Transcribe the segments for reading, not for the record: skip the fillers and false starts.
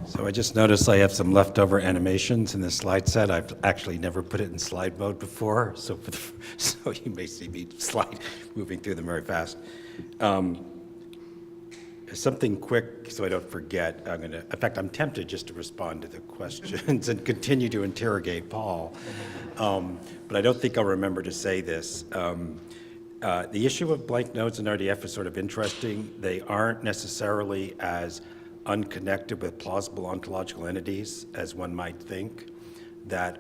So I just noticed I have some leftover animations in this slide set. I've actually never put it in slide mode before, so so you may see me moving through them very fast. Something quick, so I don't forget. In fact, I'm tempted just to respond to the questions and continue to interrogate Paul, but I don't think I'll remember to say this. The issue of blank nodes in RDF is sort of interesting. They aren't necessarily as unconnected with plausible ontological entities as one might think. That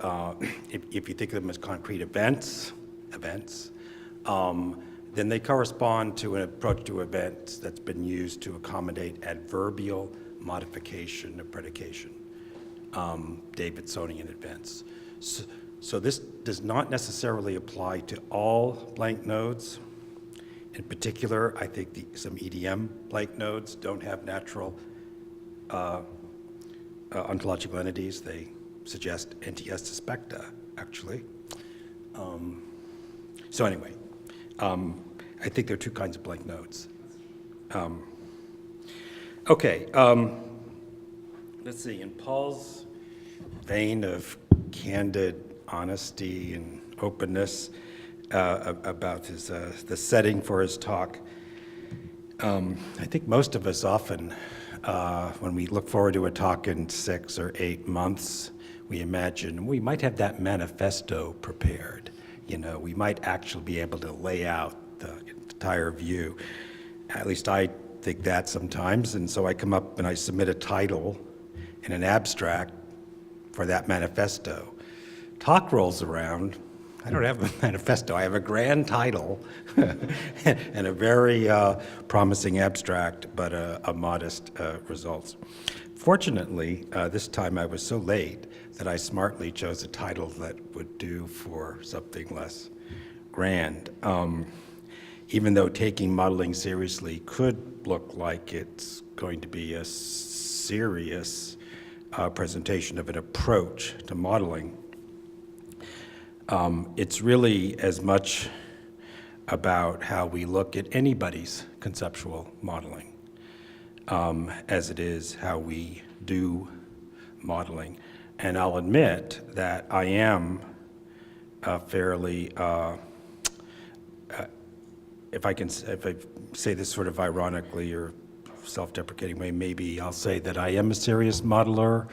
if you think of them as concrete events, then they correspond to an approach to events that's been used to accommodate adverbial modification of predication, Davidsonian events. So this does not necessarily apply to all blank nodes. In particular, I think some EDM blank nodes don't have natural ontological entities. They suggest NTS suspecta, actually. So anyway, I think there are two kinds of blank nodes. Okay, let's see, in Paul's vein of candid honesty and openness about the setting for his talk, I think most of us often, when we look forward to a talk in 6 or 8 months, we imagine we might have that manifesto prepared. You know, we might actually be able to lay out the entire view. At least I think that sometimes, and so I come up and I submit a title and an abstract for that manifesto. Talk rolls around. I don't have a manifesto. I have a grand title and a very promising abstract, but a modest results. Fortunately, this time I was so late that I smartly chose a title that would do for something less grand. Even though taking modeling seriously could look like it's going to be a serious presentation of an approach to modeling, it's really as much about how we look at anybody's conceptual modeling as it is how we do modeling. And I'll admit that I am fairly, if I say this sort of ironically or self-deprecating way, maybe I'll say that I am a serious modeler.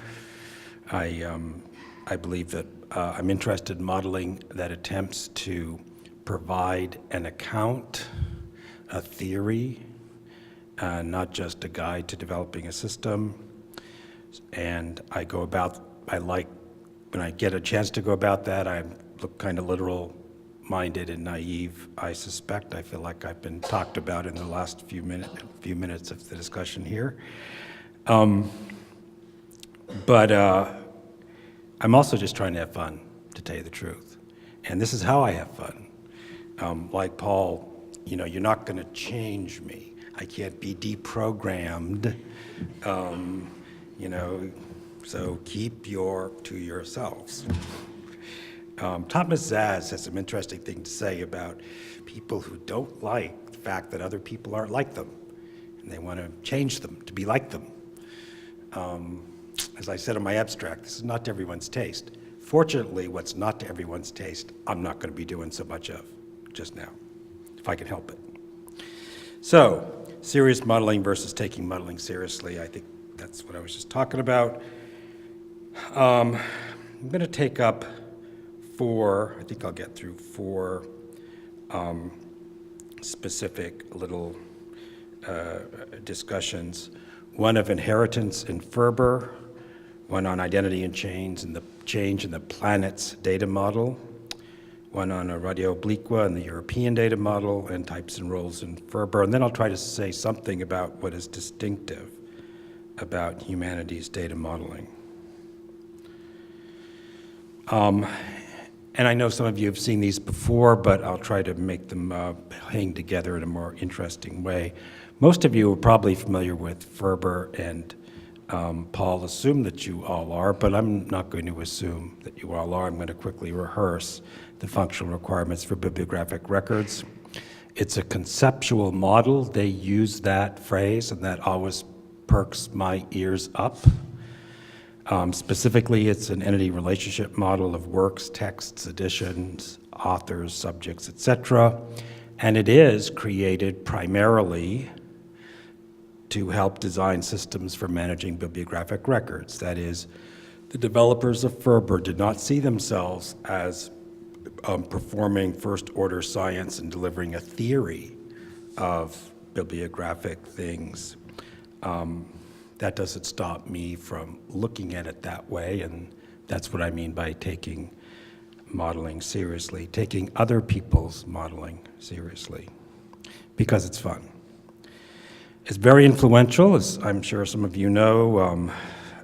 I believe that I'm interested in modeling that attempts to provide an account, a theory, not just a guide to developing a system. And when I get a chance to go about that, I look kind of literal-minded and naive, I suspect. I feel like I've been talked about in the last few minutes of the discussion here. But I'm also just trying to have fun, to tell you the truth. And this is how I have fun. Like Paul, you know, you're not going to change me. I can't be deprogrammed, you know, so keep to yourselves. Thomas Zazz has some interesting things to say about people who don't like the fact that other people aren't like them, and they want to change them to be like them. As I said in my abstract, this is not to everyone's taste. Fortunately, what's not to everyone's taste, I'm not going to be doing so much of just now, if I can help it. So, serious modeling versus taking modeling seriously, I think that's what I was just talking about. I'm going to take up I think I'll get through 4 specific little discussions. One of inheritance in Ferber, one on identity and change and the change in the planet's data model, one on a radio obliqua and the European data model, and types and roles in Ferber. And then I'll try to say something about what is distinctive about humanities data modeling. And I know some of you have seen these before, but I'll try to make them hang together in a more interesting way. Most of you are probably familiar with Ferber, and Paul assumed that you all are, but I'm not going to assume that you all are. I'm going to quickly rehearse the functional requirements for bibliographic records. It's a conceptual model. They use that phrase, and that always perks my ears up. Specifically, it's an entity relationship model of works, texts, editions, authors, subjects, etc. And it is created primarily to help design systems for managing bibliographic records. That is, the developers of Ferber did not see themselves as performing first-order science and delivering a theory of bibliographic things. That doesn't stop me from looking at it that way, and that's what I mean by taking modeling seriously, taking other people's modeling seriously, because it's fun. It's very influential, as I'm sure some of you know.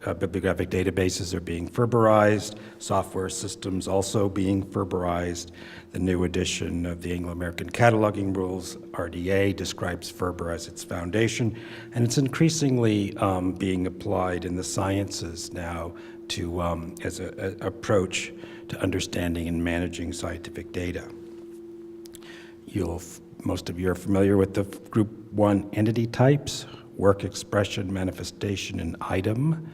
Bibliographic databases are being Ferberized, software systems also being Ferberized. The new edition of the Anglo-American Cataloging Rules, RDA, describes Ferber as its foundation, and it's increasingly being applied in the sciences now to as an approach to understanding and managing scientific data. Most of you are familiar with the group 1 entity types: work, expression, manifestation, and item.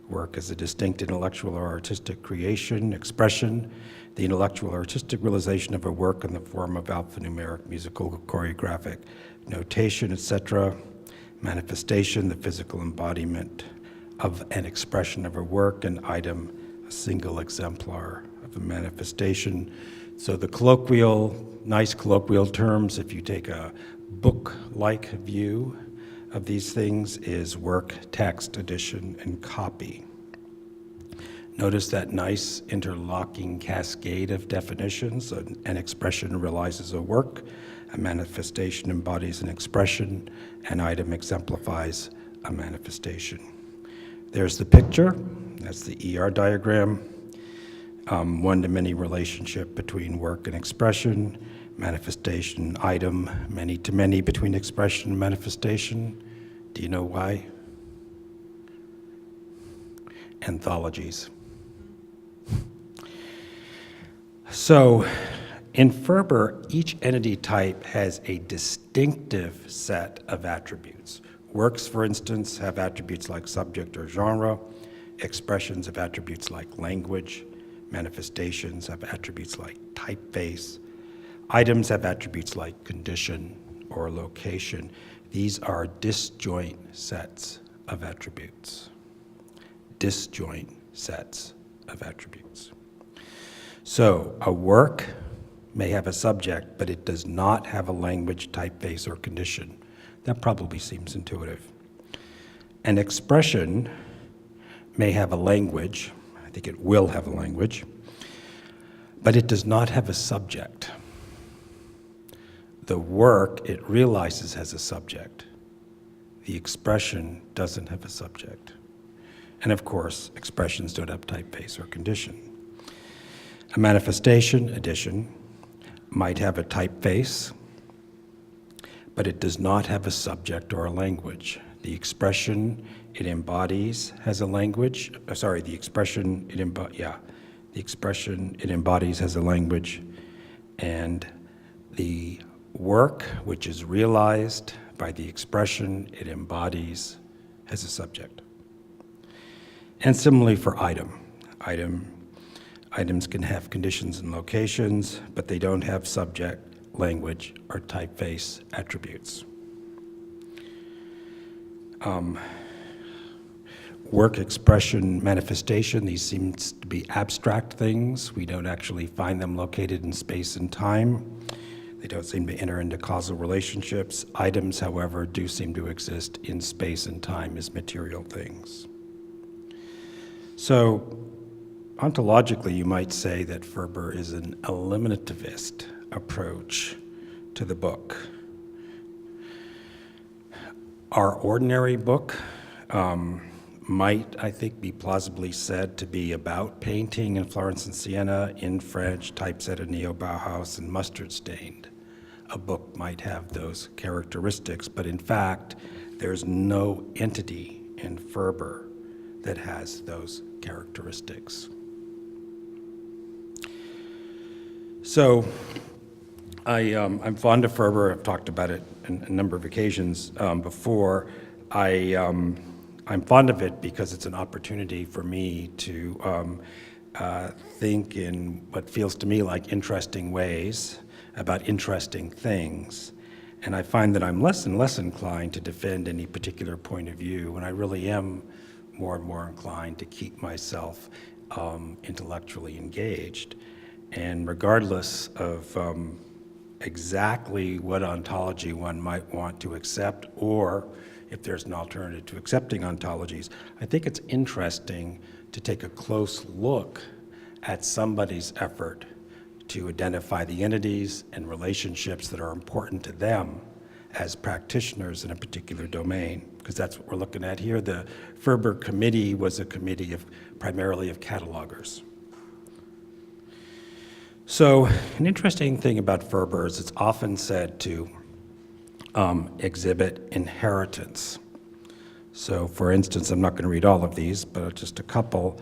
Work as a distinct intellectual or artistic creation. Expression, the intellectual or artistic realization of a work in the form of alphanumeric, musical, choreographic notation, etc. Manifestation, the physical embodiment of an expression of a work. And item, a single exemplar of a manifestation. So the nice colloquial terms, if you take a book-like view of these things, is work, text, edition, and copy. Notice that nice interlocking cascade of definitions. An expression realizes a work, a manifestation embodies an expression, an item exemplifies a manifestation. There's the picture, that's the ER diagram. One-to-many relationship between work and expression, manifestation, item, many-to-many between expression and manifestation. Do you know why? Anthologies. So, in Ferber, each entity type has a distinctive set of attributes. Works, for instance, have attributes like subject or genre. Expressions have attributes like language. Manifestations have attributes like typeface. Items have attributes like condition or location. These are disjoint sets of attributes. Disjoint sets of attributes. So a work may have a subject, but it does not have a language, typeface, or condition. That probably seems intuitive. An expression may have a language, I think it will have a language, but it does not have a subject. The work it realizes has a subject. The expression doesn't have a subject. And of course, expressions don't have typeface or condition. A manifestation, edition, might have a typeface, but it does not have a subject or a language. The expression it embodies has a language. The expression it embodies has a language, and the work which is realized by the expression it embodies has a subject. And similarly for item. Items can have conditions and locations, but they don't have subject, language, or typeface attributes. Work, expression, manifestation, these seem to be abstract things. We don't actually find them located in space and time. They don't seem to enter into causal relationships. Items, however, do seem to exist in space and time as material things. So, ontologically, you might say that Ferber is an eliminativist approach to the book. Our ordinary book might, I think, be plausibly said to be about painting in Florence and Siena, in French, typeset in Neo-Bauhaus, and mustard-stained. A book might have those characteristics, but in fact, there's no entity in Ferber that has those characteristics. So, I'm fond of Ferber. I've talked about it on a number of occasions before. I'm fond of it because it's an opportunity for me to think in what feels to me like interesting ways about interesting things. And I find that I'm less and less inclined to defend any particular point of view, and I really am more and more inclined to keep myself intellectually engaged. And regardless of exactly what ontology one might want to accept, or if there's an alternative to accepting ontologies, I think it's interesting to take a close look at somebody's effort to identify the entities and relationships that are important to them as practitioners in a particular domain, because that's what we're looking at here. The Ferber Committee was a committee primarily of catalogers. So an interesting thing about Ferber is it's often said to exhibit inheritance. So for instance, I'm not going to read all of these, but just a couple.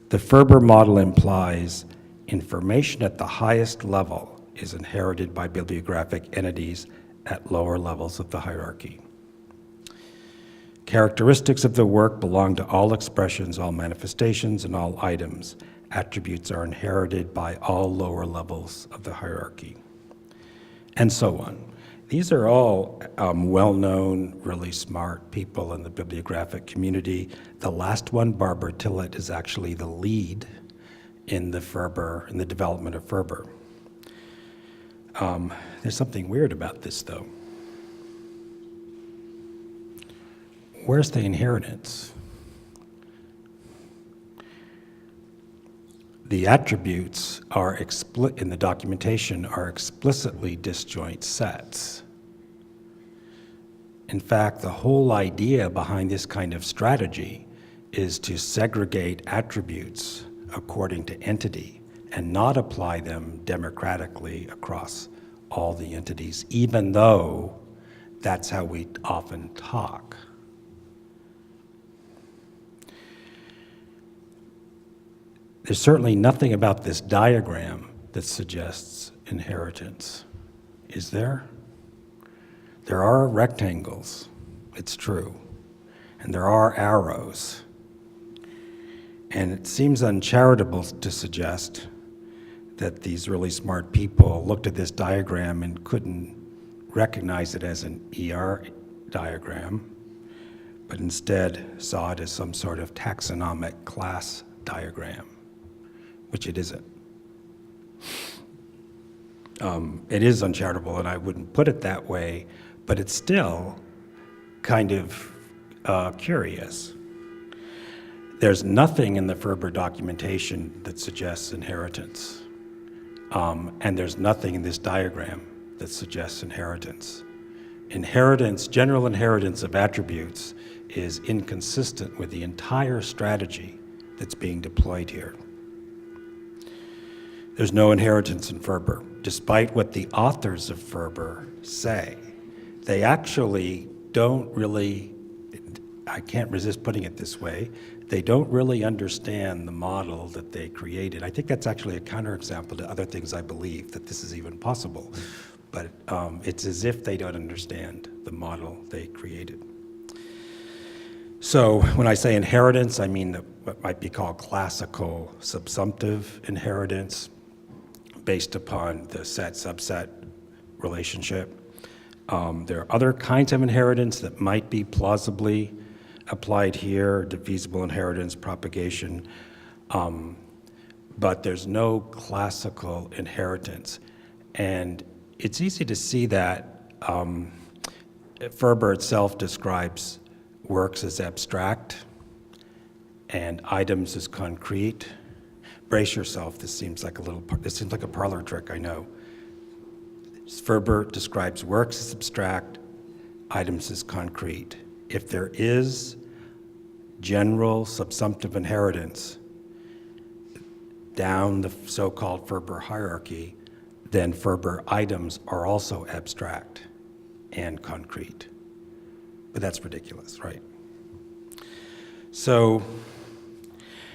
The Ferber model implies information at the highest level is inherited by bibliographic entities at lower levels of the hierarchy. Characteristics of the work belong to all expressions, all manifestations, and all items. Attributes are inherited by all lower levels of the hierarchy, and so on. These are all well-known, really smart people in the bibliographic community. The last one, Barbara Tillett, is actually the lead in the development of Ferber. There's something weird about this, though. Where's the inheritance? The attributes are in the documentation are explicitly disjoint sets. In fact, the whole idea behind this kind of strategy is to segregate attributes according to entity and not apply them democratically across all the entities, even though that's how we often talk. There's certainly nothing about this diagram that suggests inheritance. Is there? There are rectangles, it's true, and there are arrows. And it seems uncharitable to suggest that these really smart people looked at this diagram and couldn't recognize it as an ER diagram, but instead saw it as some sort of taxonomic class diagram, which it isn't. It is uncharitable, and I wouldn't put it that way, but it's still kind of curious. There's nothing in the Ferber documentation that suggests inheritance, and there's nothing in this diagram that suggests inheritance. Inheritance, general inheritance of attributes, is inconsistent with the entire strategy that's being deployed here. There's no inheritance in Ferber, despite what the authors of Ferber say. They actually don't really, I can't resist putting it this way, they don't really understand the model that they created. I think that's actually a counterexample to other things I believe, that this is even possible. But it's as if they don't understand the model they created. So when I say inheritance, I mean what might be called classical subsumptive inheritance, based upon the set-subset relationship. There are other kinds of inheritance that might be plausibly applied here, divisible inheritance, propagation, but there's no classical inheritance. And it's easy to see that Ferber itself describes works as abstract and items as concrete. Brace yourself, this seems like a parlor trick, I know. Ferber describes works as abstract, items as concrete. If there is general subsumptive inheritance down the so-called Ferber hierarchy, then Ferber items are also abstract and concrete. But that's ridiculous, right? So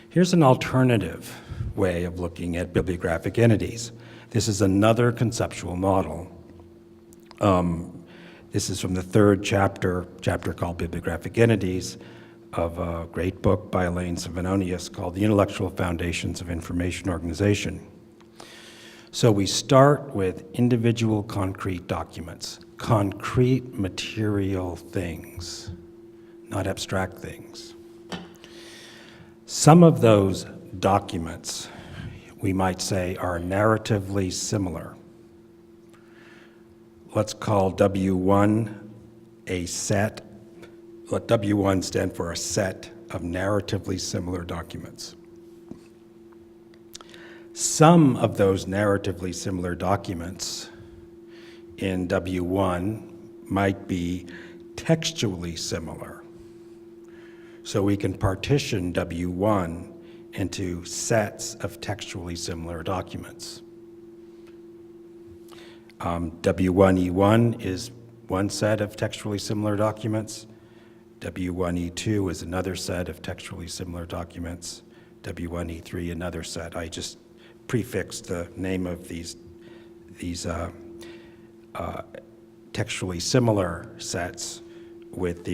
here's an alternative way of looking at bibliographic entities. This is another conceptual model. This is from the third chapter called Bibliographic Entities. of a great book by Elaine Savanonius called The Intellectual Foundations of Information Organization. So we start with individual concrete documents, concrete material things, not abstract things. Some of those documents, we might say, are narratively similar. Let's call W1 a set. Let W1 stand for a set of narratively similar documents. Some of those narratively similar documents in W1 might be textually similar. So we can partition W1 into sets of textually similar documents. W1E1 is one set of textually similar documents. W1E2 is another set of textually similar documents. W1E3 another set. I just prefixed the name of these textually similar sets with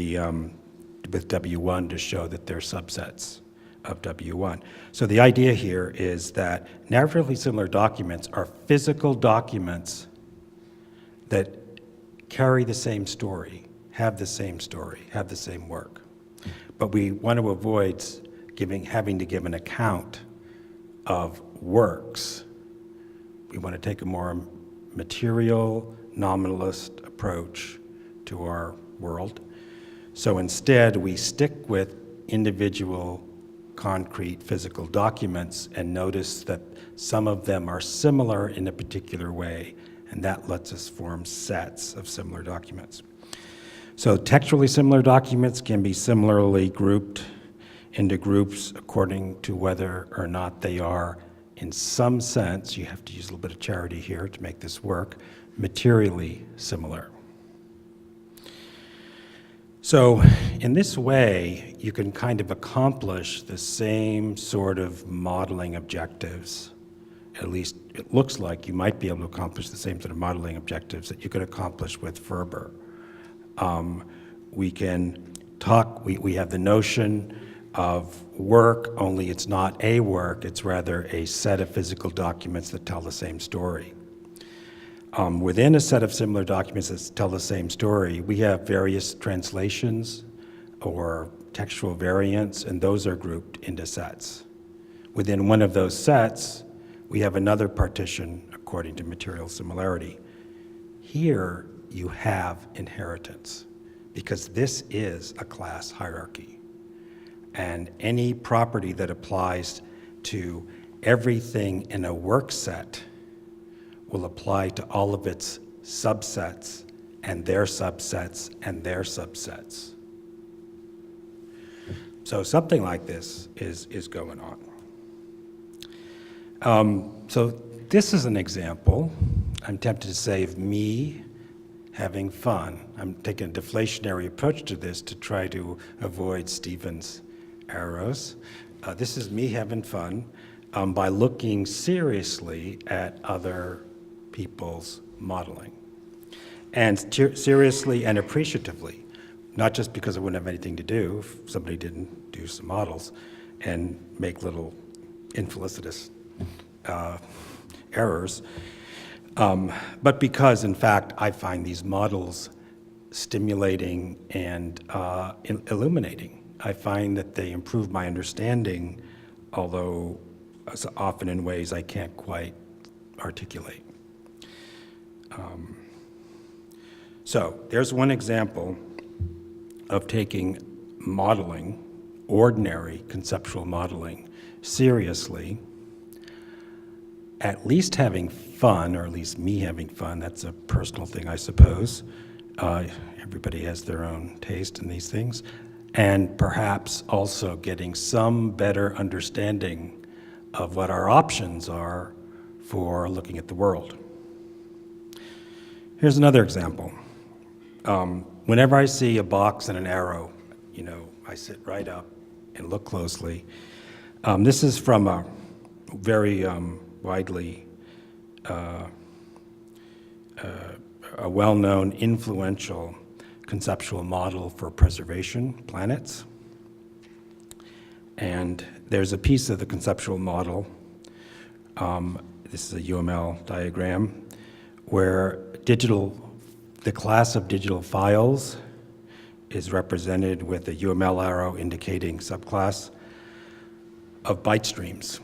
with W1 to show that they're subsets of W1. So the idea here is that narratively similar documents are physical documents that carry the same story, have the same work. But we want to avoid having to give an account of works. We want to take a more material, nominalist approach to our world. So instead, we stick with individual concrete physical documents and notice that some of them are similar in a particular way, and that lets us form sets of similar documents. So textually similar documents can be similarly grouped into groups according to whether or not they are, in some sense, you have to use a little bit of charity here to make this work, materially similar. So in this way, you can kind of accomplish the same sort of modeling objectives. At least it looks like you might be able to accomplish the same sort of modeling objectives that you could accomplish with Ferber. We can talk, we have the notion of work, only it's not a work, it's rather a set of physical documents that tell the same story. Within a set of similar documents that tell the same story, we have various translations or textual variants, and those are grouped into sets. Within one of those sets, we have another partition according to material similarity. Here, you have inheritance, because this is a class hierarchy. And any property that applies to everything in a work set will apply to all of its subsets and their subsets and their subsets. So something like this is going on. So this is an example, I'm tempted to say, of me having fun. I'm taking a deflationary approach to this to try to avoid Stephen's arrows. This is me having fun by looking seriously at other people's modeling. And seriously and appreciatively, not just because I wouldn't have anything to do if somebody didn't do some models and make little infelicitous errors, but because, in fact, I find these models stimulating and illuminating. I find that they improve my understanding, although often in ways I can't quite articulate. So there's one example of taking modeling, ordinary conceptual modeling, seriously, at least having fun, or at least me having fun. That's a personal thing, I suppose. Everybody has their own taste in these things. And perhaps also getting some better understanding of what our options are for looking at the world. Here's another example. Whenever I see a box and an arrow, I sit right up and look closely. This is from a very widely a well-known, influential conceptual model for preservation planets. And there's a piece of the conceptual model, this is a UML diagram, where the class of digital files is represented with a UML arrow indicating subclass of byte streams.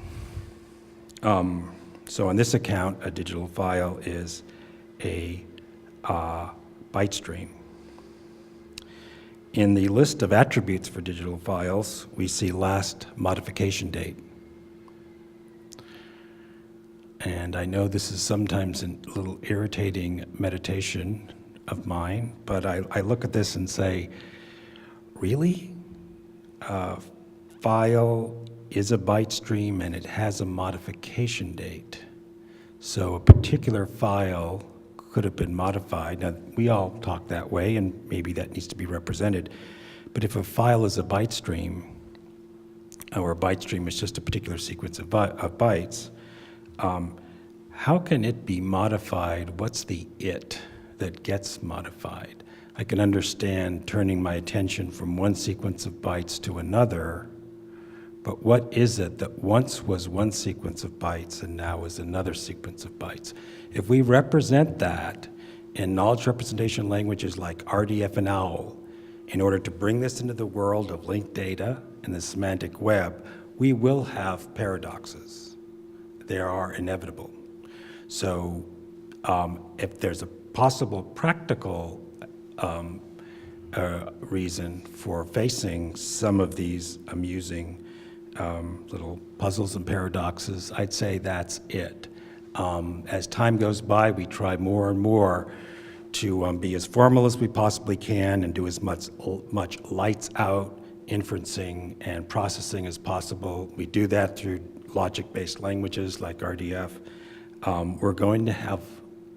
So on this account, a digital file is a byte stream. In the list of attributes for digital files, we see last modification date. And I know this is sometimes a little irritating meditation of mine, but I look at this and say, really? A file is a byte stream and it has a modification date. So a particular file could have been modified. Now, we all talk that way, and maybe that needs to be represented. But if a file is a byte stream, or a byte stream is just a particular sequence of bytes, how can it be modified? What's the it that gets modified? I can understand turning my attention from one sequence of bytes to another, but what is it that once was one sequence of bytes and now is another sequence of bytes? If we represent that in knowledge representation languages like RDF and OWL, in order to bring this into the world of linked data and the semantic web, we will have paradoxes. They are inevitable. So if there's a possible practical reason for facing some of these amusing little puzzles and paradoxes, I'd say that's it. As time goes by, we try more and more to be as formal as we possibly can and do as much lights out inferencing and processing as possible. We do that through logic-based languages like RDF. We're going to have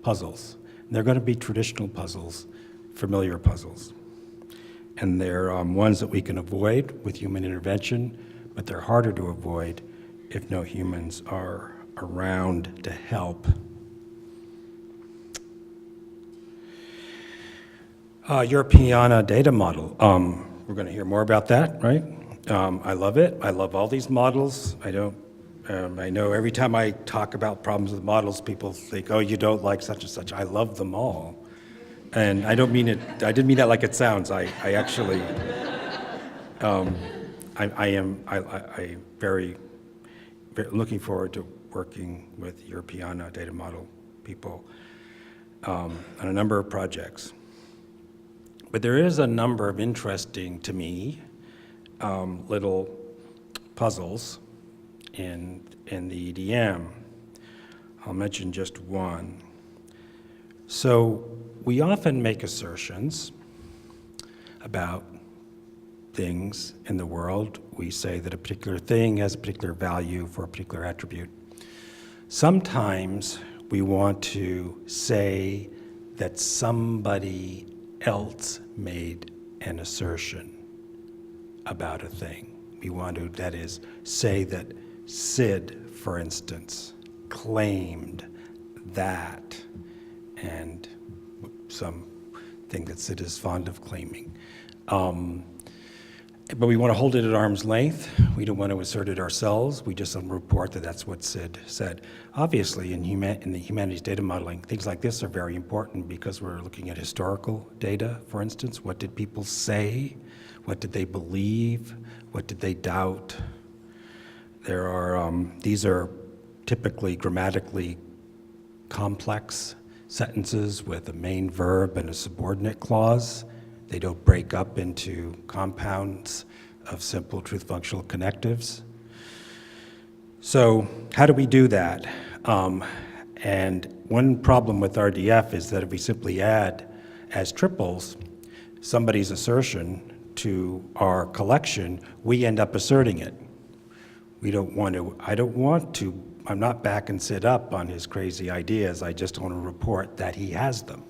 puzzles. And they're going to be traditional puzzles, familiar puzzles. And they're ones that we can avoid with human intervention, but they're harder to avoid if no humans are around to help. Europeana data model. We're going to hear more about that, right? I love it. I love all these models. I know every time I talk about problems with models, people think, oh, you don't like such and such. I love them all. And I didn't mean that like it sounds. I actually, I am very looking forward to working with Europeana data model people on a number of projects. But there is a number of interesting, to me, little puzzles in the EDM. I'll mention just one. So we often make assertions about things in the world. We say that a particular thing has a particular value for a particular attribute. Sometimes we want to say that somebody else made an assertion about a thing. We want to, that is, say that Sid, for instance, claimed that, and something that Sid is fond of claiming. But we want to hold it at arm's length. We don't want to assert it ourselves. We just report that that's what Sid said. Obviously, in the humanities data modeling, things like this are very important because we're looking at historical data, for instance. What did people say? What did they believe? What did they doubt? These are typically grammatically complex sentences with a main verb and a subordinate clause. They don't break up into compounds of simple truth functional connectives. So how do we do that? And one problem with RDF is that if we simply add as triples somebody's assertion to our collection, we end up asserting it. We don't want to, I'm not backing Sid up on his crazy ideas. I just want to report that he has them.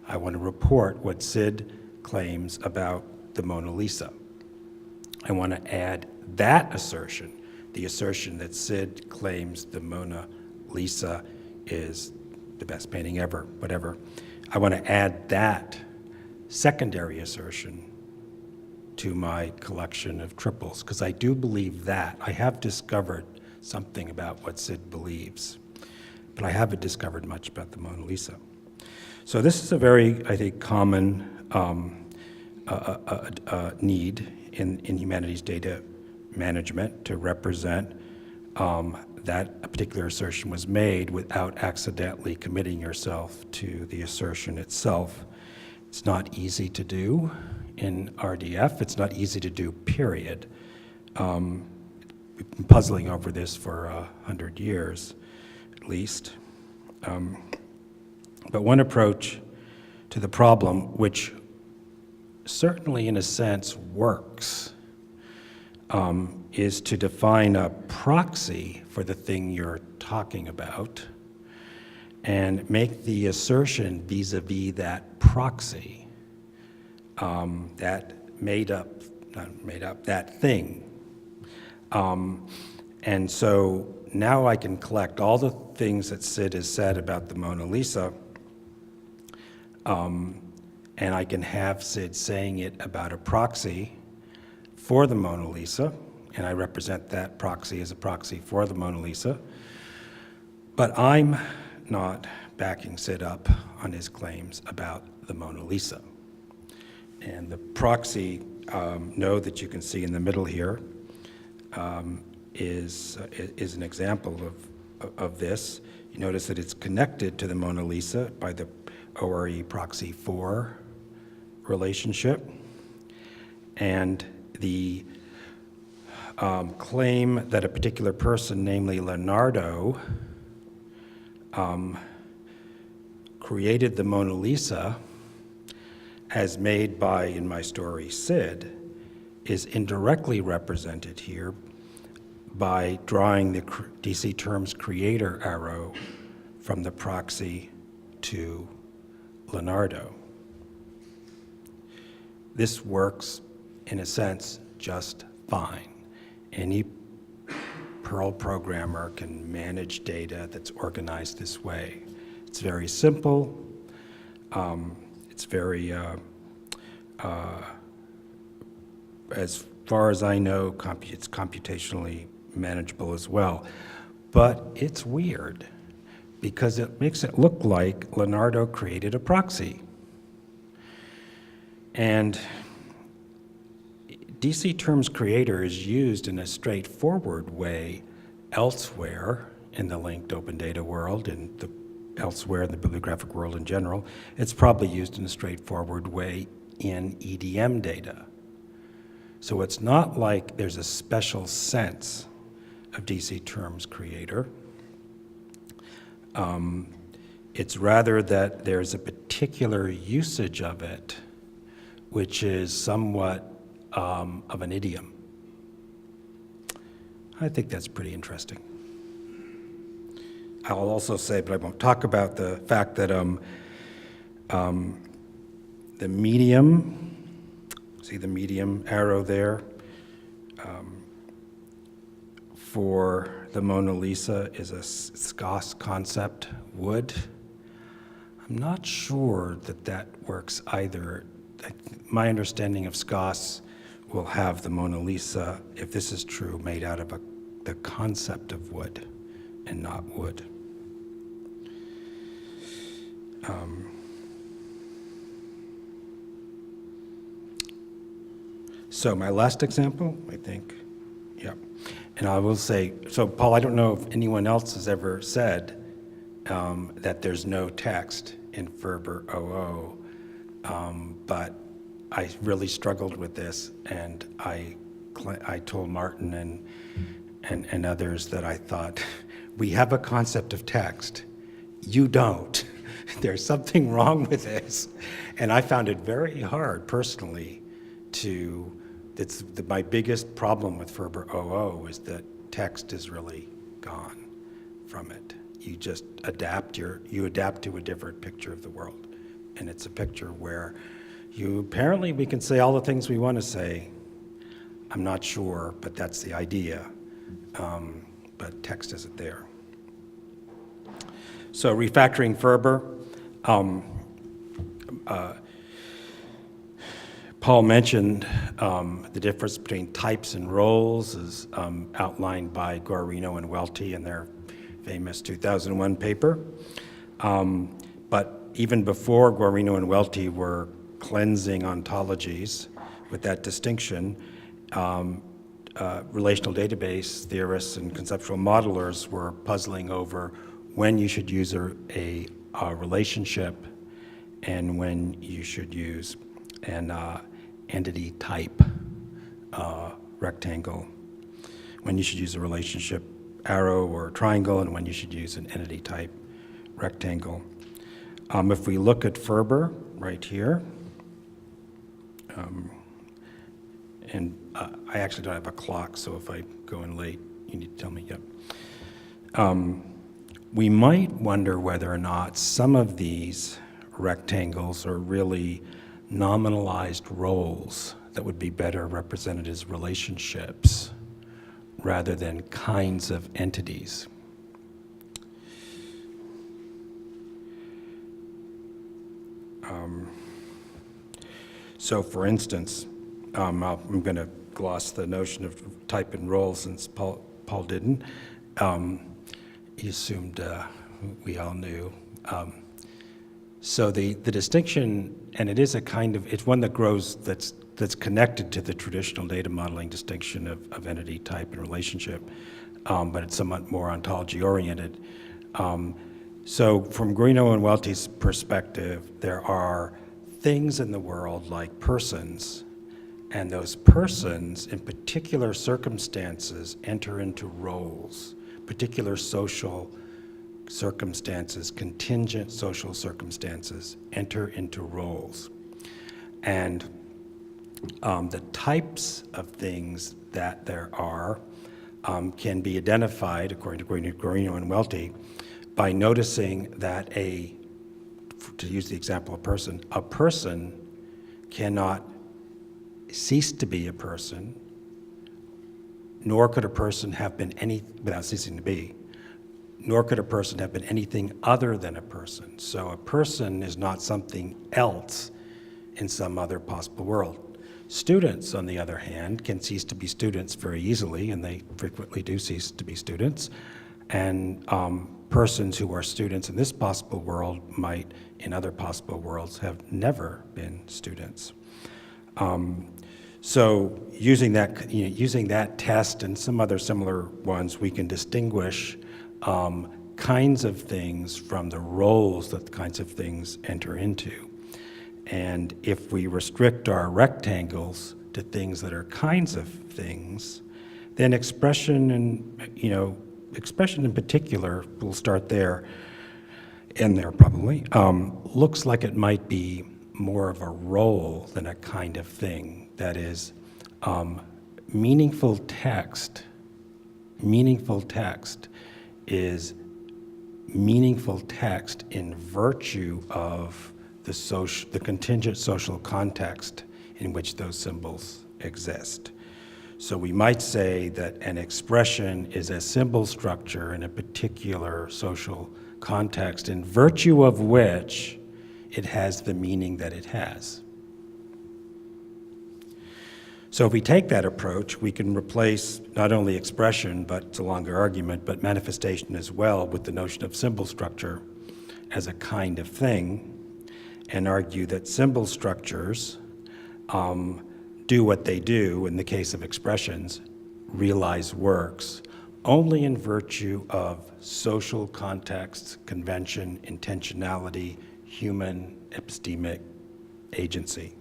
I want to report what Sid claims about the Mona Lisa. I want to add that assertion, the assertion that Sid claims the Mona Lisa is the best painting ever, whatever. I want to add that secondary assertion to my collection of triples, because I do believe that. I have discovered something about what Sid believes, but I haven't discovered much about the Mona Lisa. So this is a very, I think, common need in humanities data management to represent that a particular assertion was made without accidentally committing yourself to the assertion itself. It's not easy to do in RDF. It's not easy to do, period. We've been puzzling over this for 100 years, at least. But one approach to the problem, which certainly in a sense works, is to define a proxy for the thing you're talking about and make the assertion vis-a-vis that proxy, that that thing. And so now I can collect all the things that Sid has said about the Mona Lisa, and I can have Sid saying it about a proxy for the Mona Lisa, and I represent that proxy as a proxy for the Mona Lisa, but I'm not backing Sid up on his claims about the Mona Lisa. And the proxy node that you can see in the middle here is an example of this. You notice that it's connected to the Mona Lisa by the ORE proxy 4 relationship. And the claim that a particular person, namely Leonardo, created the Mona Lisa as made by, in my story, Sid, is indirectly represented here by drawing the DC terms creator arrow from the proxy to Leonardo. This works, in a sense, just fine. Any Perl programmer can manage data that's organized this way. It's very simple. It's very, as far as I know, it's computationally manageable as well. But it's weird because it makes it look like Leonardo created a proxy. And DC terms creator is used in a straightforward way elsewhere in the linked open data world and elsewhere in the bibliographic world in general. It's probably used in a straightforward way in EDM data. So it's not like there's a special sense of DC terms creator. It's rather that there's a particular usage of it, which is somewhat of an idiom. I think that's pretty interesting. I'll also say, but I won't talk about the fact that the medium, see the medium arrow there, for the Mona Lisa is a Zazz concept wood. I'm not sure that that works either. My understanding of Zazz will have the Mona Lisa, if this is true, made out of the concept of wood and not wood. So my last example, I think, yeah. And I will say, so Paul, I don't know if anyone else has ever said that there's no text in Ferber 00, but I really struggled with this, and I told Martin and others that I thought, we have a concept of text. You don't. There's something wrong with this. And I found it very hard, personally, my biggest problem with Ferber 00 is that text is really gone from it. You just adapt to a different picture of the world. And it's a picture where apparently we can say all the things we want to say. I'm not sure, but that's the idea. But text isn't there. So refactoring Ferber. Paul mentioned the difference between types and roles as outlined by Guarino and Welty in their famous 2001 paper. But even before Guarino and Welty were cleansing ontologies with that distinction, relational database theorists and conceptual modelers were puzzling over when you should use a relationship and when you should use an entity type rectangle, when you should use a relationship arrow or triangle, and when you should use an entity type rectangle. If we look at Ferber right here, and I actually don't have a clock, so if I go in late, you need to tell me, yep. We might wonder whether or not some of these rectangles are really nominalized roles that would be better represented as relationships rather than kinds of entities. So for instance, I'm going to gloss the notion of type and role since Paul didn't. He assumed we all knew. So the distinction, and it is it's one that grows, that's connected to the traditional data modeling distinction of entity type and relationship, but it's somewhat more ontology oriented. So from Guarino and Welty's perspective, there are things in the world like persons, and those persons in particular circumstances enter into roles, particular social circumstances, contingent social circumstances enter into roles. And the types of things that there are can be identified, according to Guarino and Welty, by noticing that to use the example of a person cannot cease to be a person, nor could a person have been without ceasing to be, nor could a person have been anything other than a person. So a person is not something else in some other possible world. Students, on the other hand, can cease to be students very easily, and they frequently do cease to be students. And persons who are students in this possible world might, in other possible worlds, have never been students. So using that test and some other similar ones, we can distinguish kinds of things from the roles that the kinds of things enter into. And if we restrict our rectangles to things that are kinds of things, then expression in particular, we'll start there, and there probably, looks like it might be more of a role than a kind of thing. That is, meaningful text is meaningful text in virtue of the contingent social context in which those symbols exist. So we might say that an expression is a symbol structure in a particular social context in virtue of which it has the meaning that it has. So if we take that approach, we can replace not only expression, but it's a longer argument, but manifestation as well with the notion of symbol structure as a kind of thing, and argue that symbol structures do what they do in the case of expressions, realize works, only in virtue of social context, convention, intentionality, human epistemic agency.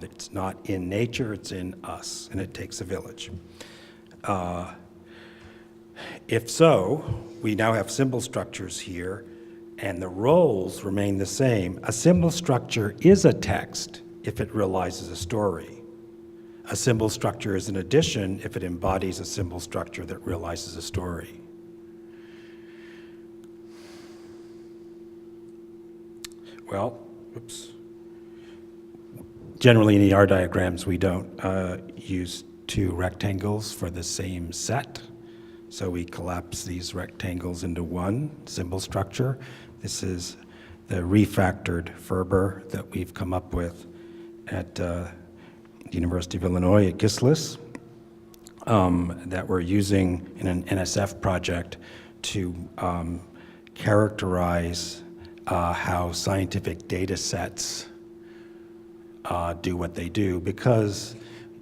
It's not in nature, it's in us, and it takes a village. If so, we now have symbol structures here, and the roles remain the same. A symbol structure is a text if it realizes a story. A symbol structure is an addition if it embodies a symbol structure that realizes a story. Well, oops. Generally in ER diagrams, we don't use two rectangles for the same set. So we collapse these rectangles into one symbol structure. This is the refactored Ferber that we've come up with. at the University of Illinois at Gislis that we're using in an NSF project to characterize how scientific data sets do what they do, because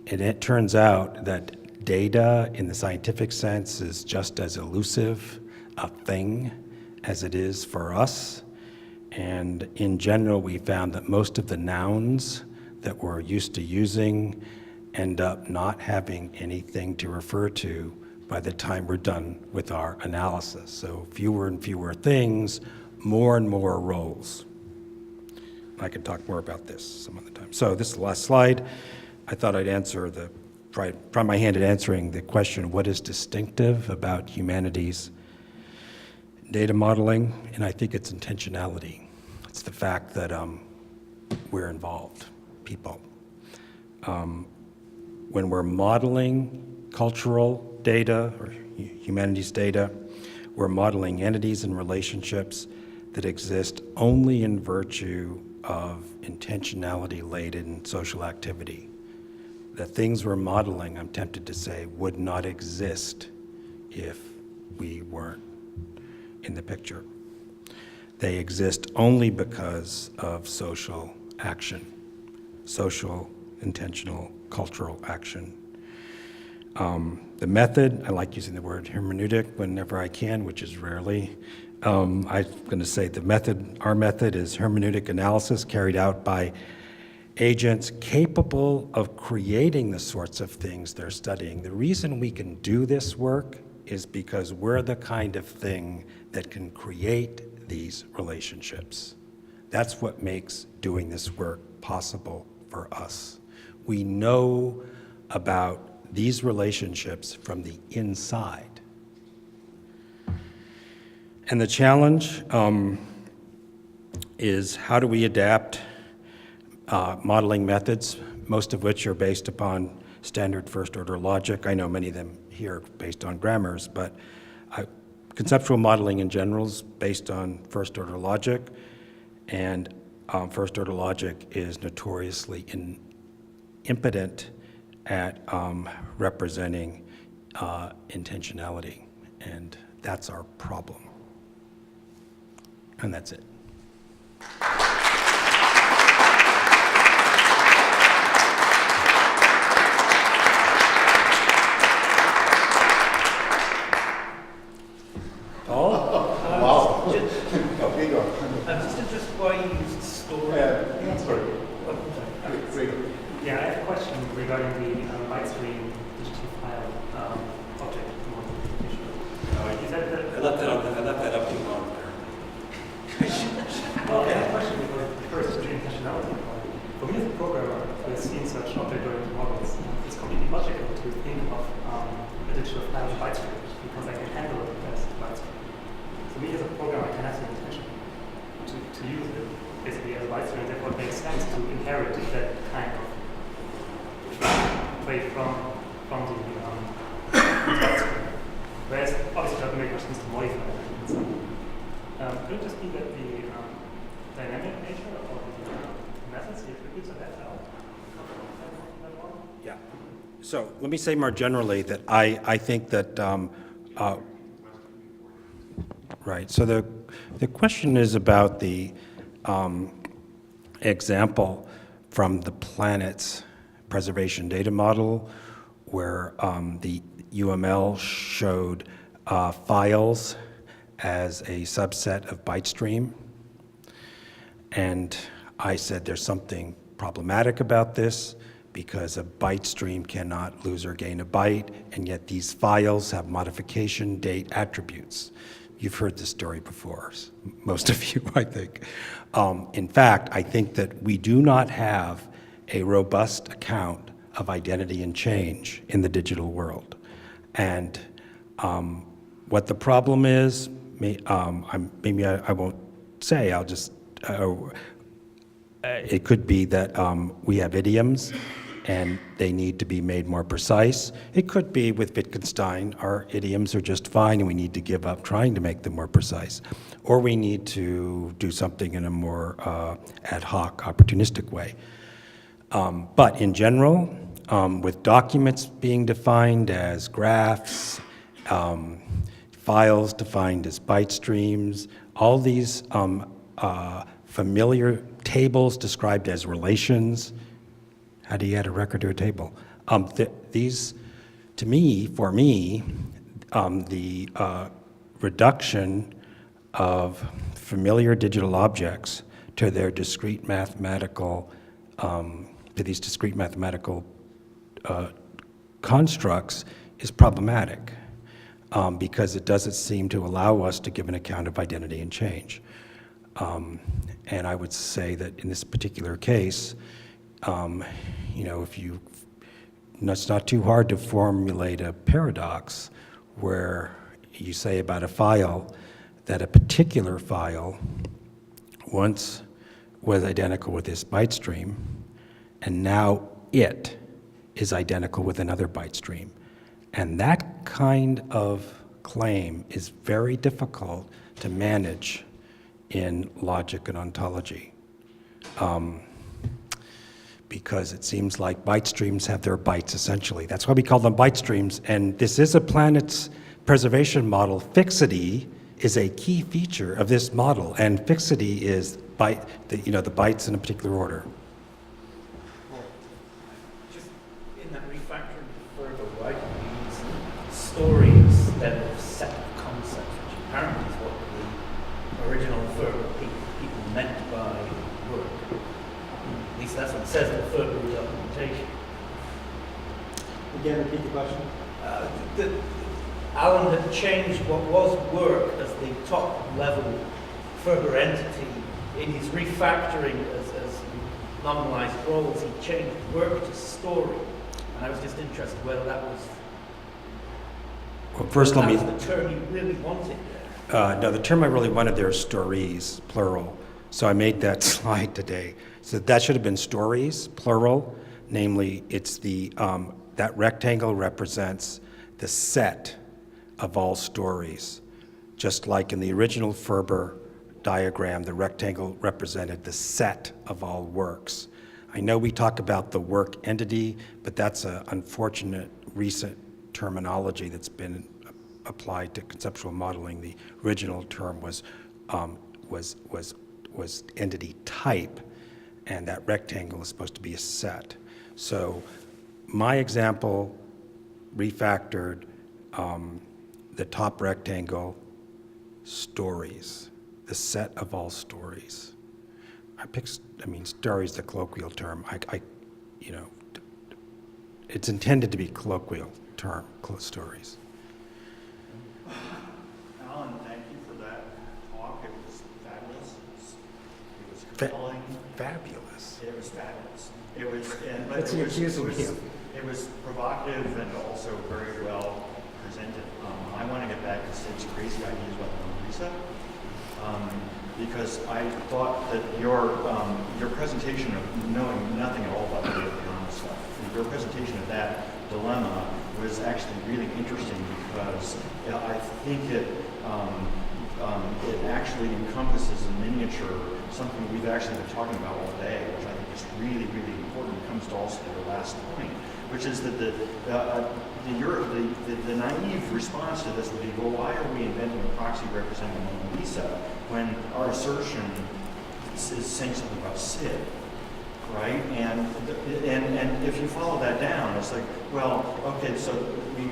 it turns out that data in the scientific sense is just as elusive a thing as it is for us. And in general, we found that most of the nouns that we're used to using end up not having anything to refer to by the time we're done with our analysis. So fewer and fewer things, more and more roles. I can talk more about this some other time. So this is the last slide. I thought I'd try my hand at answering the question, what is distinctive about humanities data modeling? And I think it's intentionality. It's the fact that we're involved, people. When we're modeling cultural data or humanities data, we're modeling entities and relationships that exist only in virtue of intentionality-laden social activity. The things we're modeling, I'm tempted to say, would not exist if we weren't in the picture. They exist only because of social action, social, intentional, cultural action. The method, I like using the word hermeneutic whenever I can, which is rarely. I'm going to say our method is hermeneutic analysis carried out by agents capable of creating the sorts of things they're studying. The reason we can do this work is because we're the kind of thing that can create these relationships. That's what makes doing this work possible for us. We know about these relationships from the inside. And the challenge is, how do we adapt modeling methods, most of which are based upon standard first-order logic? I know many of them here are based on grammars, but conceptual modeling in general is based on first-order logic, and first-order logic is notoriously impotent at representing intentionality, and that's our problem. And that's it. Paul? Wow. Here you go. Just why you use story. Sorry. Great. Yeah, I have a question regarding the byte stream digital file object modification. You said that. I left that up too long there. Well, I have a question because first is the intentionality part. For me as a programmer who has seen such object-oriented models, it's completely logical to think of a digital file as a byte stream because I can handle it as a byte stream. So me as a programmer, I can have the intention to use it basically as a byte stream. Therefore, it makes sense to inherit that kind of play from the byte stream. Whereas obviously it doesn't make much sense to modify it. So, could it just be that the dynamic nature of the methods, the attributes of that file? Yeah. So let me say more generally that I think that, right, so the question is about the example from the planet's preservation data model where the UML showed files as a subset of byte stream. And I said there's something problematic about this because a byte stream cannot lose or gain a byte, and yet these files have modification date attributes. You've heard this story before, most of you, I think. In fact, I think that we do not have a robust account of identity and change in the digital world. And what the problem is, maybe I won't say, I'll just, it could be that we have idioms and they need to be made more precise. It could be with Wittgenstein, our idioms are just fine and we need to give up trying to make them more precise. Or we need to do something in a more ad hoc, opportunistic way. But in general, with documents being defined as graphs, files defined as byte streams, all these familiar tables described as relations. How do you add a record to a table? These, to me, for me, the reduction of familiar digital objects to their discrete mathematical, to these discrete mathematical constructs is problematic because it doesn't seem to allow us to give an account of identity and change. And I would say that in this particular case, it's not too hard to formulate a paradox where you say about a file that a particular file once was identical with this byte stream, and now it is identical with another byte stream. And that kind of claim is very difficult to manage in logic and ontology. Because it seems like byte streams have their bytes, essentially. That's why we call them byte streams, and this is a planet's preservation model. Fixity is a key feature of this model, and fixity is the bytes in a particular order. Just in that refactoring further, right, these stories that are set of concepts, which apparently is what the original Ferber people meant by work. At least that's what it says in the Ferber documentation. Again, repeat the question. Alan had changed what was work as the top level Ferber entity in his refactoring as nominalized roles. He changed work to story, and I was just interested whether that was First, let me. the term you really wanted there. No, the term I really wanted there is stories, plural. So I made that slide today. So that should have been stories, plural. Namely, it's that rectangle represents the set of all stories. Just like in the original Ferber diagram, the rectangle represented the set of all works. I know we talk about the work entity, but that's an unfortunate recent terminology that's been applied to conceptual modeling. The original term was entity type, and that rectangle is supposed to be a set. So my example refactored the top rectangle, stories, the set of all stories. Stories, the colloquial term. It's intended to be colloquial term, stories. Alan, thank you for that talk. It was fabulous. It was compelling. Fabulous. It was fabulous. It was, but What's he accusing me of? it was provocative and also very well presented. I want to get back to Sid's crazy ideas about the Mona Lisa, because I thought that your presentation of knowing nothing at all about the Vietnam stuff, your presentation of that dilemma was actually really interesting because I think it actually encompasses in miniature something we've actually been talking about all day, which I think is really, really important. It comes to also your last point, which is that the naive response to this would be, well, why are we inventing a proxy representing the Mona Lisa when our assertion is saying something about Sid, right? And if you follow that down, it's like, well, okay, so we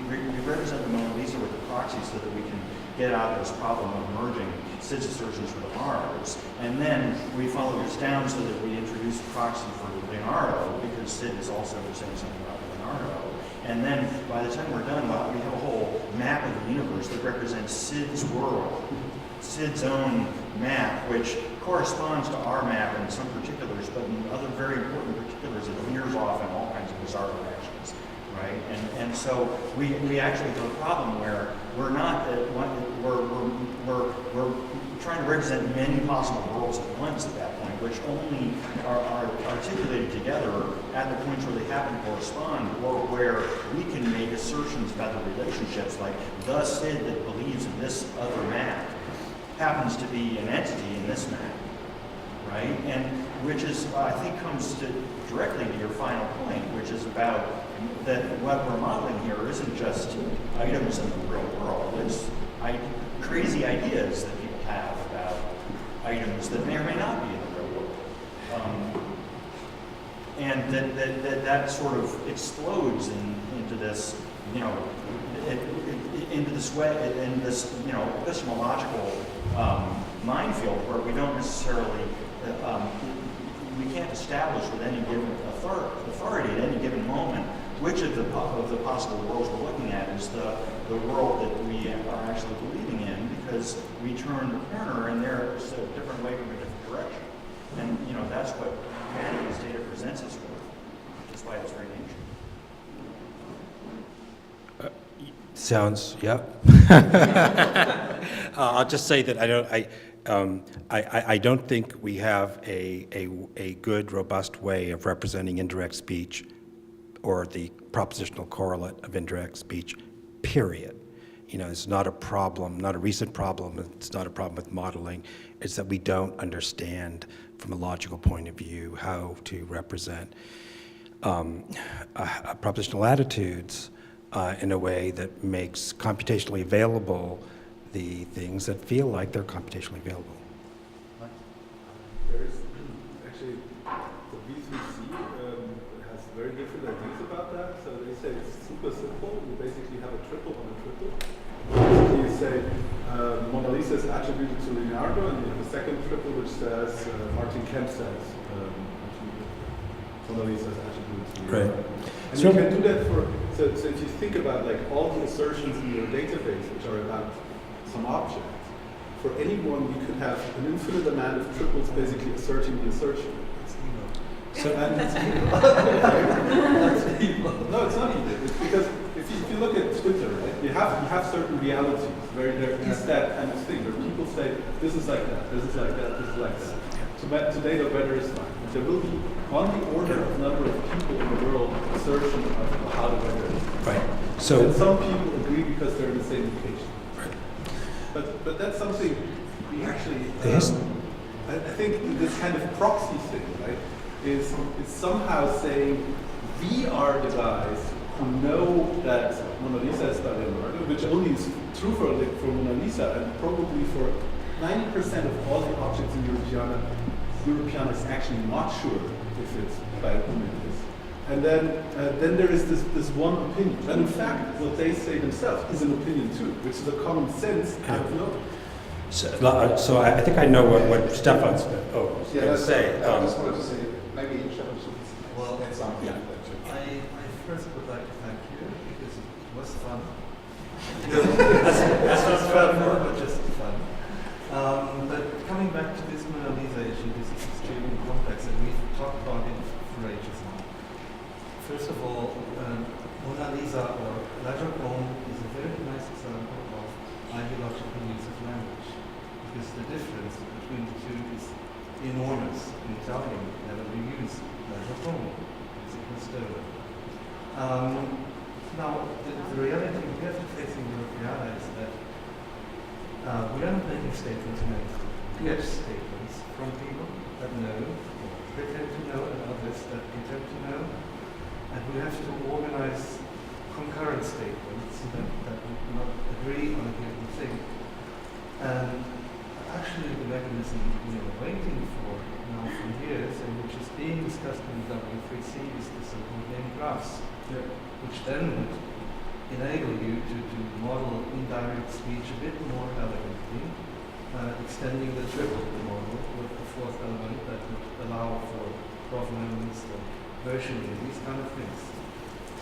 represent the Mona Lisa with a proxy so that we can get out of this problem of merging Sid's assertions with ours, and then we follow this down so that we introduce a proxy for Leonardo because Sid is also saying something about Leonardo. And then by the time we're done, we have a whole map of the universe that represents Sid's world, Sid's own map, which corresponds to our map in some particulars, but in other very important particulars, it veers off in all kinds of bizarre directions, right? And so we actually have a problem where we're not we're trying to represent many possible worlds at once at that point, which only are articulated together at the points where they happen to correspond, or where we can make assertions about the relationships, like the Sid that believes in this other map happens to be an entity in this map, right? And which is, I think, comes directly to your final point, which is about that what we're modeling here isn't just items in the real world. It's crazy ideas that people have about items that may or may not be in the real world. And that sort of explodes into this, into this way, in this, epistemological minefield where we don't necessarily, we can't establish with any given authority at any given moment which of the possible worlds we're looking at is the world that we are actually believing in, because we turn the corner and there's a different way from a different direction. And, that's what humanity's data presents us with, despite its very nature. Sounds, yep. I'll just say that I don't think we have a good, robust way of representing indirect speech or the propositional correlate of indirect speech, period. It's not a problem, not a recent problem. It's not a problem with modeling. It's that we don't understand from a logical point of view how to represent propositional attitudes in a way that makes computationally available the things that feel like they're computationally available. There's actually, the B3C has very different ideas about that. So they say it's super simple. You basically have a triple on a triple. Basically you say Mona Lisa is attributed to Leonardo, and you have a second triple which says Martin Kemp says Mona Lisa is attributed to Leonardo. Right. And you can do that so if you think about like all the assertions in your database which are about some object, for anyone you could have an infinite amount of triples basically asserting the assertion. So, That's evil. No, it's not evil. It's because if you look at Twitter, right, you have certain realities where there is that kind of thing where people say this is like that, this is like that, this is like that. So today the weather is fine. There will be on the order of number of people in the world assertion of how the weather is. right. So, And some people agree because they're in the same location. right. But that's something we actually, Yes. I think this kind of proxy thing, right, is somehow saying we are the guys who know that Mona Lisa is by Leonardo, which only is true for Mona Lisa, and probably for 90% of all the objects in Europeana is actually not sure if it's by whom it is. And then there is this one opinion. And in fact, what they say themselves is an opinion too, which is a common sense out of nowhere. So I think I know what Stefan's going to say. I just wanted to say, maybe Stefan should add something. Yeah. I first would like to thank you because it was fun. That's not fun. But just fun. But coming back to this Mona Lisa issue, this is extremely complex, and we've talked about it for ages now. First of all, Mona Lisa or La Joconde is a very nice example of ideological use of language, because the difference between the two is enormous. In Italian, never we use La Joconde, it's stolen. Now, the reality we have to face in Europeana is that we are not making statements in anything. We get statements from people that know, or pretend to know, and others that pretend to know, and we have to organize concurrent statements that would not agree on a given thing. And actually the mechanism we are waiting for now for years, and which is being discussed in W3C, is the so-called named graphs, which then would enable you to model indirect speech a bit more elegantly, extending the triple model with the fourth element that would allow for provenance and versioning, these kind of things.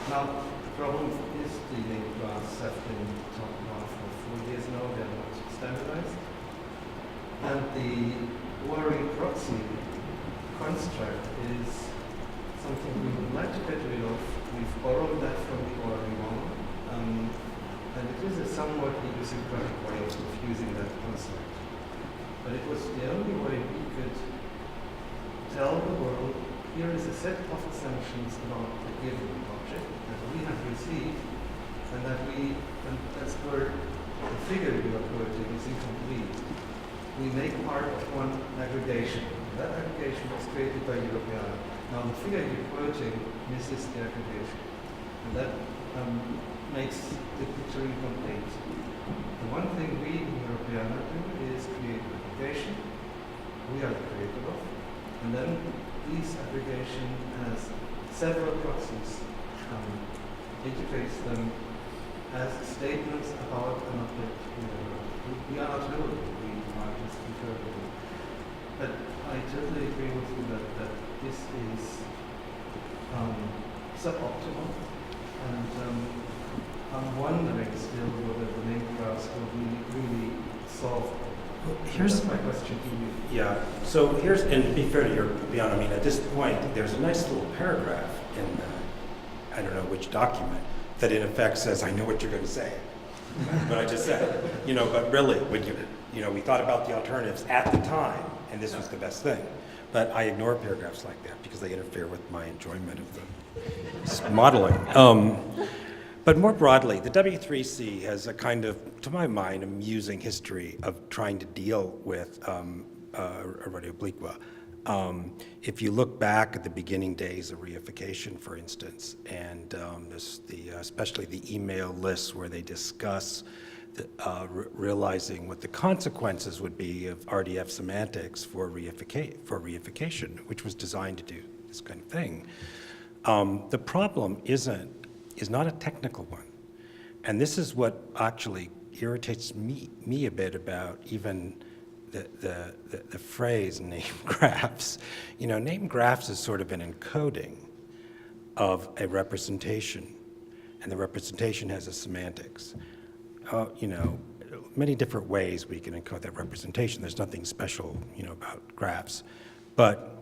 Now, the problem is the named graphs have been talked about for 4 years now, they're not standardized. And the ORE proxy construct is something we would like to get rid of. We've borrowed that from the ORE model, and it is a somewhat idiosyncratic way of using that concept. But it was the only way we could tell the world, here is a set of assumptions about a given object that we have received, and that's where the figure you are quoting is incomplete. we make part of one aggregation. That aggregation was created by Europeana. Now the figure you're quoting misses the aggregation. And that makes the picture incomplete. The one thing we in Europeana do is create an aggregation. We are the creator of. And then this aggregation has several proxies, integrates them as statements about an object. We are not knowable, we are just inferable. But I totally agree with you that this is suboptimal, and I'm wondering still whether the name graphs will really solve. Here's my question to you. Yeah, so here's, and to be fair to your beyond, I mean, at this point, there's a nice little paragraph in, I don't know which document, that in effect says, I know what you're going to say. But I just said, but really, when we thought about the alternatives at the time, and this was the best thing. But I ignore paragraphs like that because they interfere with my enjoyment of the modeling. But more broadly, the W3C has a kind of, to my mind, amusing history of trying to deal with radio obliqua. If you look back at the beginning days of reification, for instance, and especially the email lists where they discuss realizing what the consequences would be of RDF semantics for reification, which was designed to do this kind of thing. The problem is not a technical one. And this is what actually irritates me a bit about even the phrase name graphs. Name graphs is sort of an encoding of a representation, and the representation has a semantics. Many different ways we can encode that representation. There's nothing special, about graphs. But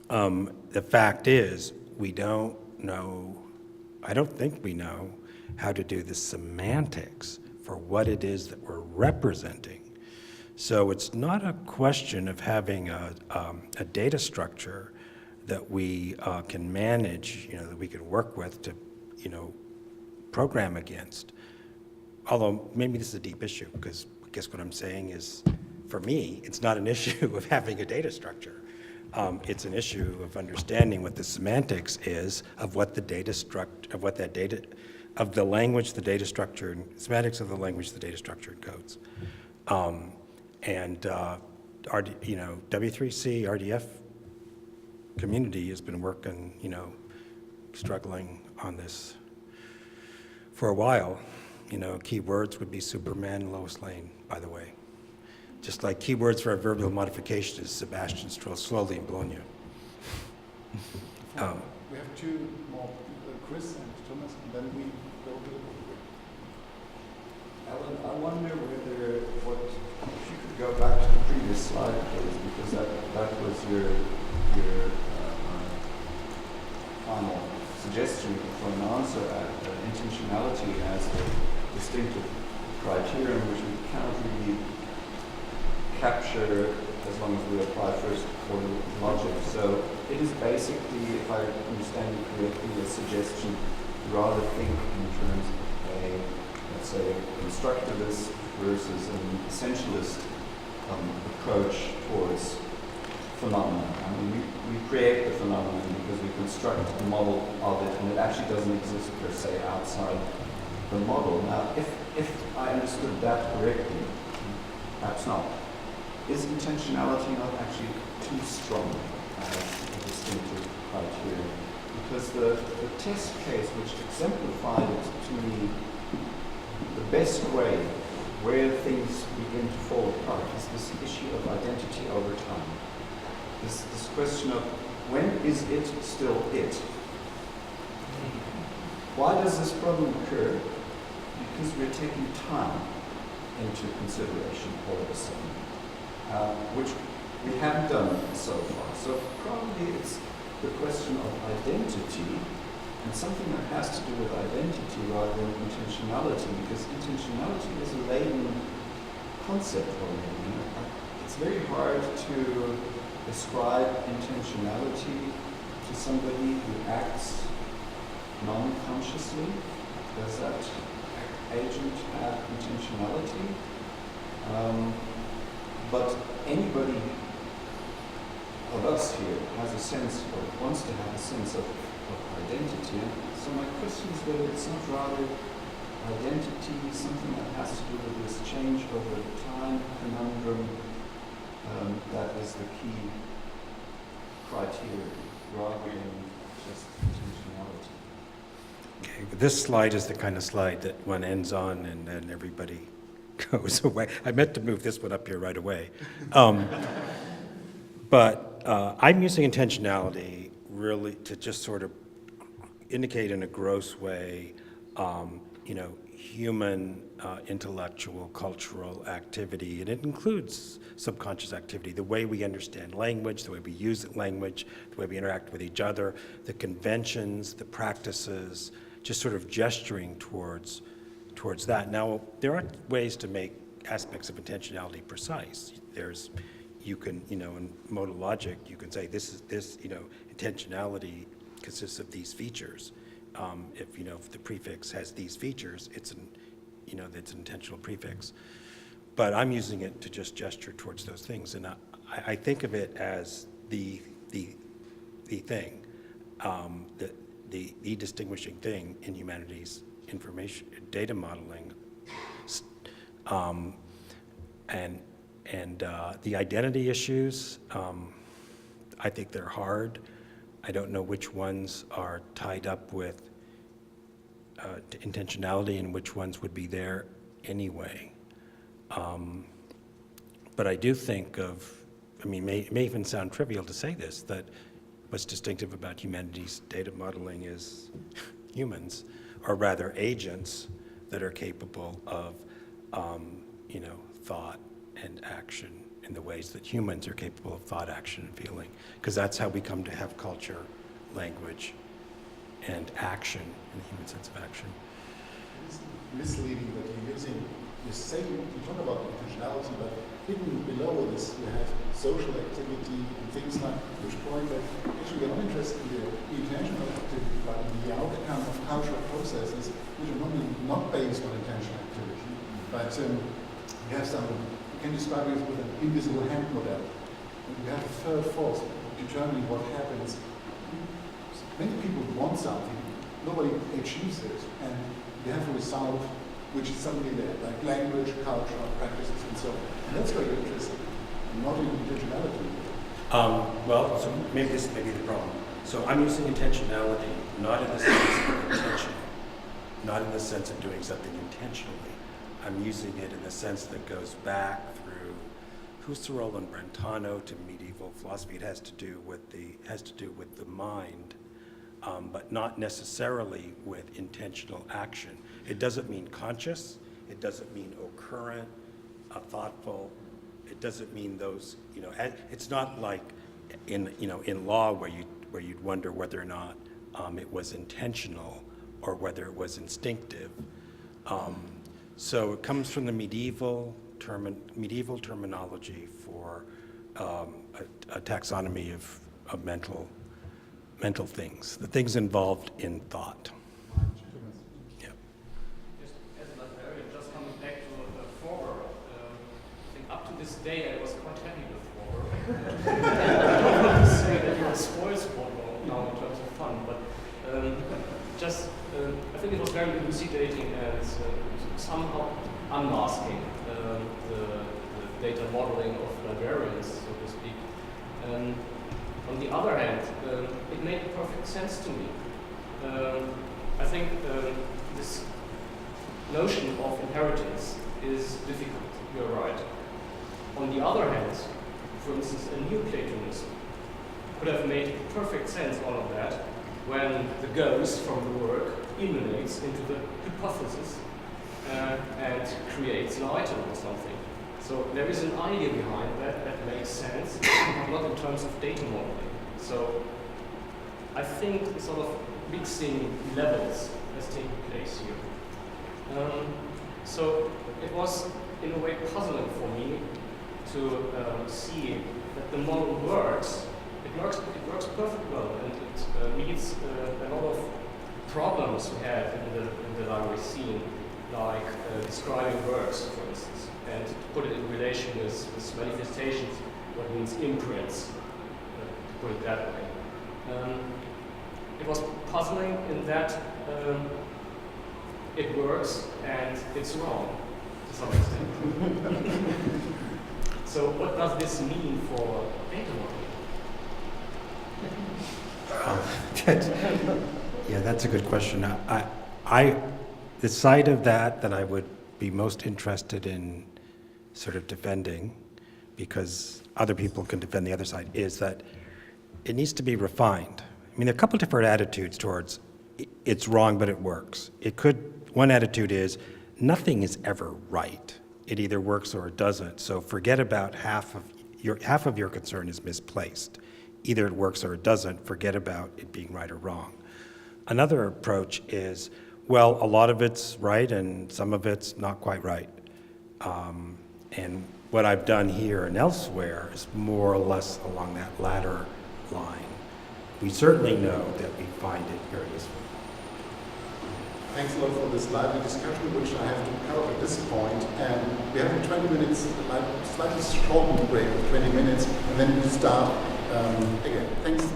the fact is, we don't know, I don't think we know how to do the semantics for what it is that we're representing. So it's not a question of having a data structure that we can manage, that we can work with to, program against. Although maybe this is a deep issue, because I guess what I'm saying is, for me, it's not an issue of having a data structure. It's an issue of understanding what the semantics is of what the data structure, of the language the data structure, semantics of the language the data structure encodes. W3C, RDF community has been working, struggling on this for a while. Keywords would be Superman and Lois Lane, by the way. Just like keywords for adverbial modification is Sebastian slowly in Bologna. We have two more, Chris and Thomas, and then we go to the book. Alan, I wonder whether if you could go back to the previous slide, please, because that was your final suggestion for an answer at intentionality as the distinctive criterion, which we cannot really capture as long as we apply first order logic. So it is basically, if I understand you correctly, a suggestion to rather think in terms of let's say, a constructivist versus an essentialist approach towards phenomena. I mean, we create the phenomenon because we construct a model of it, and it actually doesn't exist per se outside the model. Now, if I understood that correctly, perhaps not, is intentionality not actually too strong as a distinctive criterion? Because the test case which exemplified it to me, the best way where things begin to fall apart is this issue of identity over time. This question of when is it still it? Why does this problem occur? Because we're taking time into consideration all of a sudden, which we haven't done so far. So probably it's the question of identity, and something that has to do with identity rather than intentionality, because intentionality is a laden concept already. It's very hard to ascribe intentionality to somebody who acts non-consciously. Does that agent have intentionality? But anybody of us here has a sense, or wants to have a sense of identity. So my question is whether it's not rather identity, something that has to do with this change over time conundrum, that is the key criteria, rather than just intentionality. Okay, but this slide is the kind of slide that one ends on and then everybody goes away. I meant to move this one up here right away. But I'm using intentionality really to just sort of indicate in a gross way, human intellectual, cultural activity, and it includes subconscious activity, the way we understand language, the way we use language, the way we interact with each other, the conventions, the practices, just sort of gesturing towards that. Now, there are ways to make aspects of intentionality precise. You can, in modal logic, you can say this intentionality consists of these features. If the prefix has these features, it's an intentional prefix. But I'm using it to just gesture towards those things, and I think of it as the thing, the distinguishing thing in humanities information data modeling, and the identity issues. I think they're hard. I don't know which ones are tied up with intentionality and which ones would be there anyway. But I do think it may even sound trivial to say this, that what's distinctive about humanities data modeling is humans, or rather agents that are capable of, thought and action in the ways that humans are capable of thought, action, and feeling. Because that's how we come to have culture, language, and action in the human sense of action. It's misleading that you're using, you talk about intentionality, but hidden below this you have social activity and things like, which point that actually we're not interested in the intentional activity, but in the outcome of cultural processes which are normally not based on intentional activity. But you have you can describe it with an invisible hand model. And you have a third force determining what happens. Many people want something, nobody achieves it, and you have a result which is something there, like language, culture, practices, and so on. And that's very interesting, not in intentionality. So maybe this may be the problem. So I'm using intentionality not in the sense of intention, not in the sense of doing something intentionally. I'm using it in the sense that goes back through Husserl and Brentano to medieval philosophy. It has to do with the mind, but not necessarily with intentional action. It doesn't mean conscious. It doesn't mean occurrent, thoughtful. It doesn't mean those. It's not like in law where you'd wonder whether or not it was intentional or whether it was instinctive. So it comes from the medieval terminology for a taxonomy of mental things, the things involved in thought. Yeah. Just as a librarian, just coming back to Ferber, I think up to this day I was quite happy with Ferber. I don't want to say that you're a spoil sport now in terms of fun, but I think it was very elucidating and somehow unmasking the data modeling of librarians, so to speak. On the other hand, it made perfect sense to me. I think this notion of inheritance is difficult, you're right. On the other hand, for instance, a Neoplatonism could have made perfect sense, all of that, when the ghost from the work emanates into the hypothesis and creates an item or something. So there is an idea behind that makes sense, but not in terms of data modeling. So I think a sort of mixing levels has taken place here. So it was in a way puzzling for me to see that the model works. It works perfectly well, and it meets a lot of problems we have in the library scene, like describing works, for instance. And to put it in relation with manifestations, what means imprints, to put it that way. It was puzzling in that it works and it's wrong to some extent. So what does this mean for data modeling? Yeah, that's a good question. The side of that I would be most interested in sort of defending, because other people can defend the other side, is that it needs to be refined. I mean, there are a couple different attitudes towards it's wrong, but it works. One attitude is nothing is ever right. It either works or it doesn't. So forget about half of your concern is misplaced. Either it works or it doesn't. Forget about it being right or wrong. Another approach is, well, a lot of it's right and some of it's not quite right. And what I've done here and elsewhere is more or less along that latter line. We certainly know that we find it very useful. Thanks a lot for this lively discussion, which I have to cut off at this point. And we have 20 minutes, slightly shortened break of 20 minutes, and then we start again. Thanks